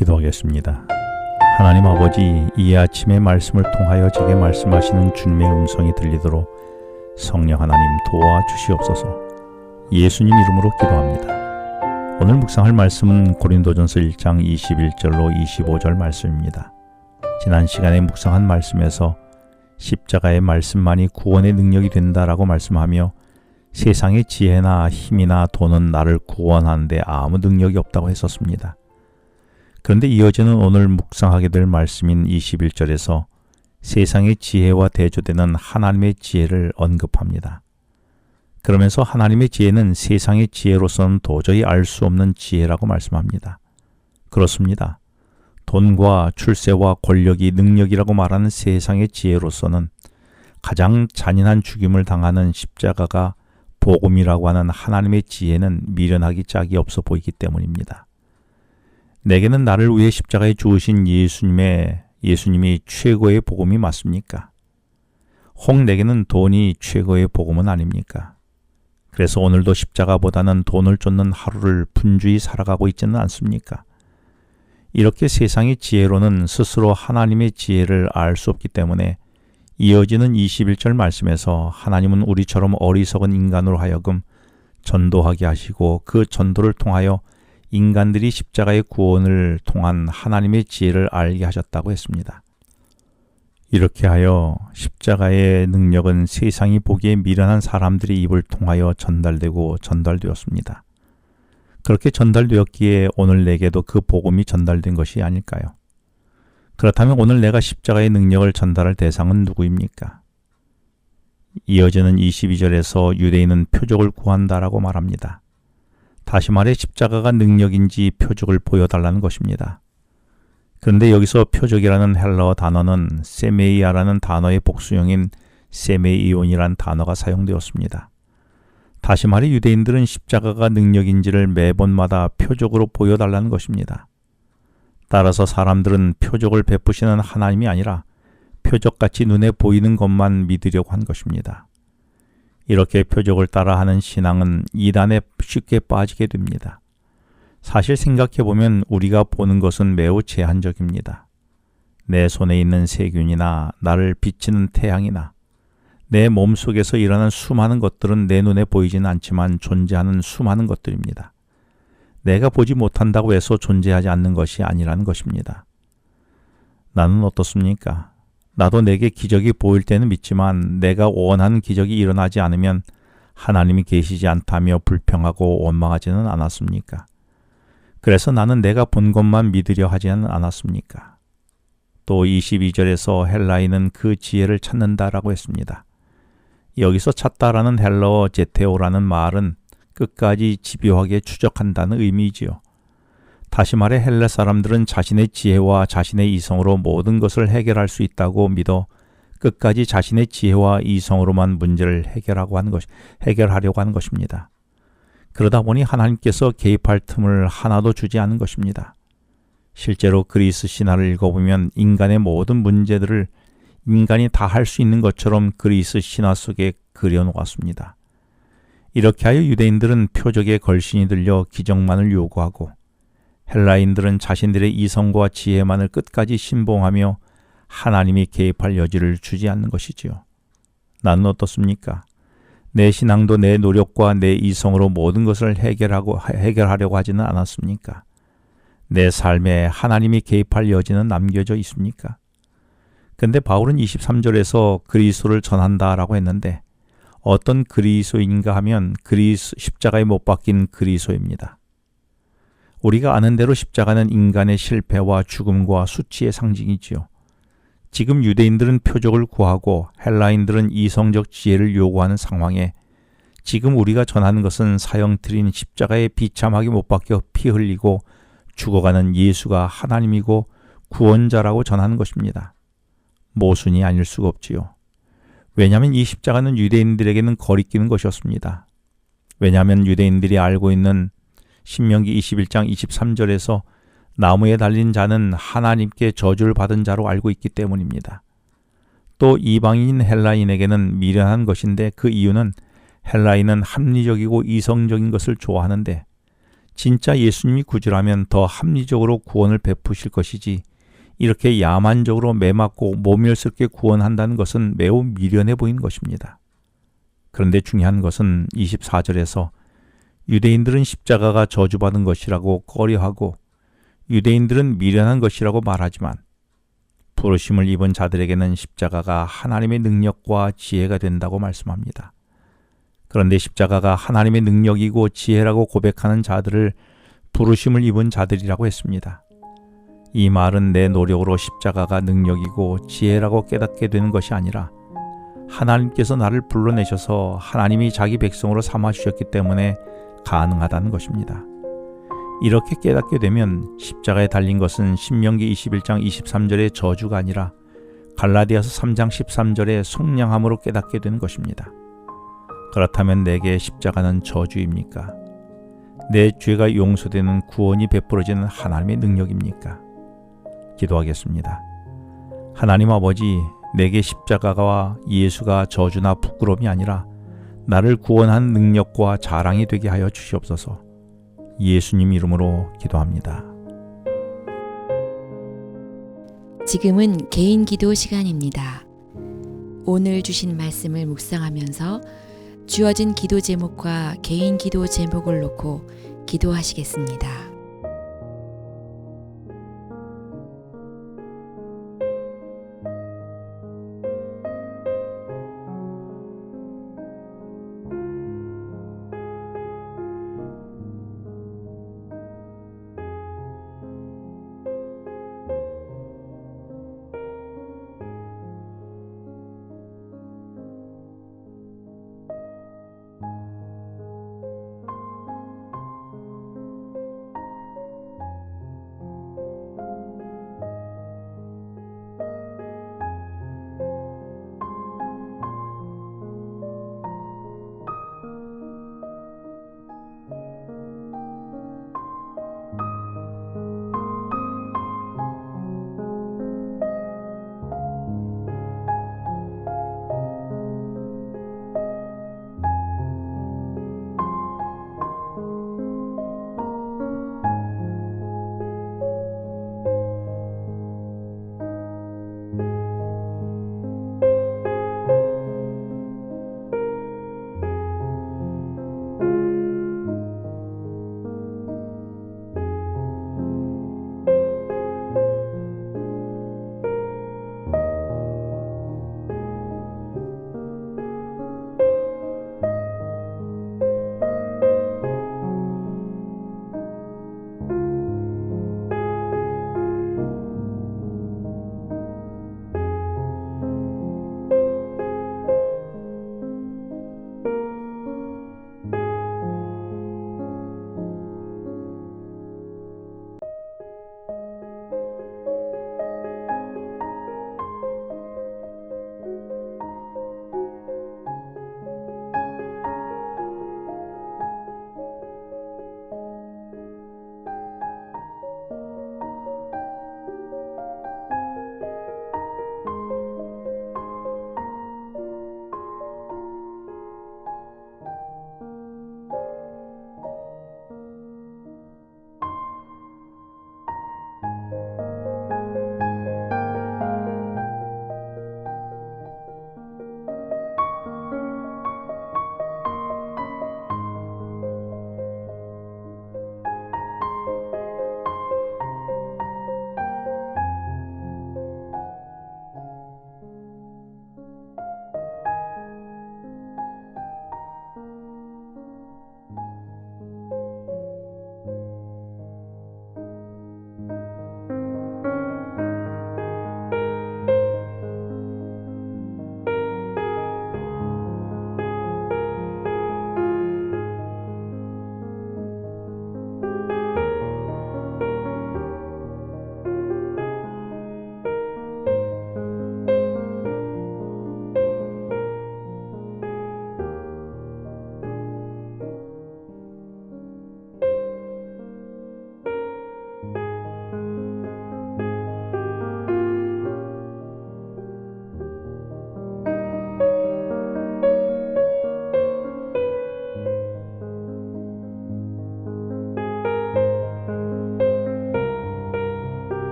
기도하겠습니다. 하나님 아버지, 이 아침의 말씀을 통하여 제게 말씀하시는 주님의 음성이 들리도록 성령 하나님 도와주시옵소서. 예수님 이름으로 기도합니다. 오늘 묵상할 말씀은 고린도전서 1장 21절로 25절 말씀입니다. 지난 시간에 묵상한 말씀에서 십자가의 말씀만이 구원의 능력이 된다라고 말씀하며 세상의 지혜나 힘이나 돈은 나를 구원하는데 아무 능력이 없다고 했었습니다. 그런데 이어지는 오늘 묵상하게 될 말씀인 21절에서 세상의 지혜와 대조되는 하나님의 지혜를 언급합니다. 그러면서 하나님의 지혜는 세상의 지혜로서는 도저히 알 수 없는 지혜라고 말씀합니다. 그렇습니다. 돈과 출세와 권력이 능력이라고 말하는 세상의 지혜로서는 가장 잔인한 죽임을 당하는 십자가가 복음이라고 하는 하나님의 지혜는 미련하기 짝이 없어 보이기 때문입니다. 내게는 나를 위해 십자가에 죽으신 예수님이 최고의 복음이 맞습니까? 혹 내게는 돈이 최고의 복음은 아닙니까? 그래서 오늘도 십자가보다는 돈을 쫓는 하루를 분주히 살아가고 있지는 않습니까? 이렇게 세상의 지혜로는 스스로 하나님의 지혜를 알 수 없기 때문에 이어지는 21절 말씀에서 하나님은 우리처럼 어리석은 인간으로 하여금 전도하게 하시고 그 전도를 통하여 인간들이 십자가의 구원을 통한 하나님의 지혜를 알게 하셨다고 했습니다. 이렇게 하여 십자가의 능력은 세상이 보기에 미련한 사람들의 입을 통하여 전달되었습니다. 그렇게 전달되었기에 오늘 내게도 그 복음이 전달된 것이 아닐까요? 그렇다면 오늘 내가 십자가의 능력을 전달할 대상은 누구입니까? 이어지는 22절에서 유대인은 표적을 구한다라고 말합니다. 다시 말해 십자가가 능력인지 표적을 보여달라는 것입니다. 그런데 여기서 표적이라는 헬라어 단어는 세메이아라는 단어의 복수형인 세메이온이라는 단어가 사용되었습니다. 다시 말해 유대인들은 십자가가 능력인지를 매번마다 표적으로 보여달라는 것입니다. 따라서 사람들은 표적을 베푸시는 하나님이 아니라 표적같이 눈에 보이는 것만 믿으려고 한 것입니다. 이렇게 표적을 따라하는 신앙은 이단에 쉽게 빠지게 됩니다. 사실 생각해보면 우리가 보는 것은 매우 제한적입니다. 내 손에 있는 세균이나 나를 비치는 태양이나 내 몸속에서 일어나는 수많은 것들은 내 눈에 보이지는 않지만 존재하는 수많은 것들입니다. 내가 보지 못한다고 해서 존재하지 않는 것이 아니라는 것입니다. 나는 어떻습니까? 나도 내게 기적이 보일 때는 믿지만 내가 원하는 기적이 일어나지 않으면 하나님이 계시지 않다며 불평하고 원망하지는 않았습니까? 그래서 나는 내가 본 것만 믿으려 하지는 않았습니까? 또 22절에서 헬라인은 그 지혜를 찾는다라고 했습니다. 여기서 찾다라는 헬라어 제테오라는 말은 끝까지 집요하게 추적한다는 의미이지요. 다시 말해 헬라 사람들은 자신의 지혜와 자신의 이성으로 모든 것을 해결할 수 있다고 믿어 끝까지 자신의 지혜와 이성으로만 문제를 해결하려고 하는 것입니다. 그러다 보니 하나님께서 개입할 틈을 하나도 주지 않은 것입니다. 실제로 그리스 신화를 읽어보면 인간의 모든 문제들을 인간이 다 할 수 있는 것처럼 그리스 신화 속에 그려놓았습니다. 이렇게 하여 유대인들은 표적에 걸신이 들려 기적만을 요구하고 헬라인들은 자신들의 이성과 지혜만을 끝까지 신봉하며 하나님이 개입할 여지를 주지 않는 것이지요. 나는 어떻습니까? 내 신앙도 내 노력과 내 이성으로 모든 것을 해결하려고 하지는 않았습니까? 내 삶에 하나님이 개입할 여지는 남겨져 있습니까? 근데 바울은 23절에서 그리스도를 전한다라고 했는데 어떤 그리스도인가 하면 십자가에 못 박힌 그리스도입니다. 우리가 아는 대로 십자가는 인간의 실패와 죽음과 수치의 상징이지요. 지금 유대인들은 표적을 구하고 헬라인들은 이성적 지혜를 요구하는 상황에 지금 우리가 전하는 것은 사형틀인 십자가에 비참하게 못 박혀 피 흘리고 죽어가는 예수가 하나님이고 구원자라고 전하는 것입니다. 모순이 아닐 수가 없지요. 왜냐하면 이 십자가는 유대인들에게는 거리끼는 것이었습니다. 왜냐하면 유대인들이 알고 있는 신명기 21장 23절에서 나무에 달린 자는 하나님께 저주를 받은 자로 알고 있기 때문입니다. 또 이방인 헬라인에게는 미련한 것인데 그 이유는 헬라인은 합리적이고 이성적인 것을 좋아하는데 진짜 예수님이 구주라면 더 합리적으로 구원을 베푸실 것이지 이렇게 야만적으로 매맞고 모멸스럽게 구원한다는 것은 매우 미련해 보이는 것입니다. 그런데 중요한 것은 24절에서 유대인들은 십자가가 저주받은 것이라고 꺼려하고 유대인들은 미련한 것이라고 말하지만 부르심을 입은 자들에게는 십자가가 하나님의 능력과 지혜가 된다고 말씀합니다. 그런데 십자가가 하나님의 능력이고 지혜라고 고백하는 자들을 부르심을 입은 자들이라고 했습니다. 이 말은 내 노력으로 십자가가 능력이고 지혜라고 깨닫게 되는 것이 아니라 하나님께서 나를 불러내셔서 하나님이 자기 백성으로 삼아주셨기 때문에 가능하다는 것입니다. 이렇게 깨닫게 되면 십자가에 달린 것은 신명기 21장 23절의 저주가 아니라 갈라디아서 3장 13절의 속량함으로 깨닫게 되는 것입니다. 그렇다면 내게 십자가는 저주입니까? 내 죄가 용서되는 구원이 베풀어지는 하나님의 능력입니까? 기도하겠습니다. 하나님 아버지, 내게 십자가와 예수가 저주나 부끄러움이 아니라 나를 구원한 능력과 자랑이 되게 하여 주시옵소서. 예수님 이름으로 기도합니다. 지금은 개인 기도 시간입니다. 오늘 주신 말씀을 묵상하면서 주어진 기도 제목과 개인 기도 제목을 놓고 기도하시겠습니다.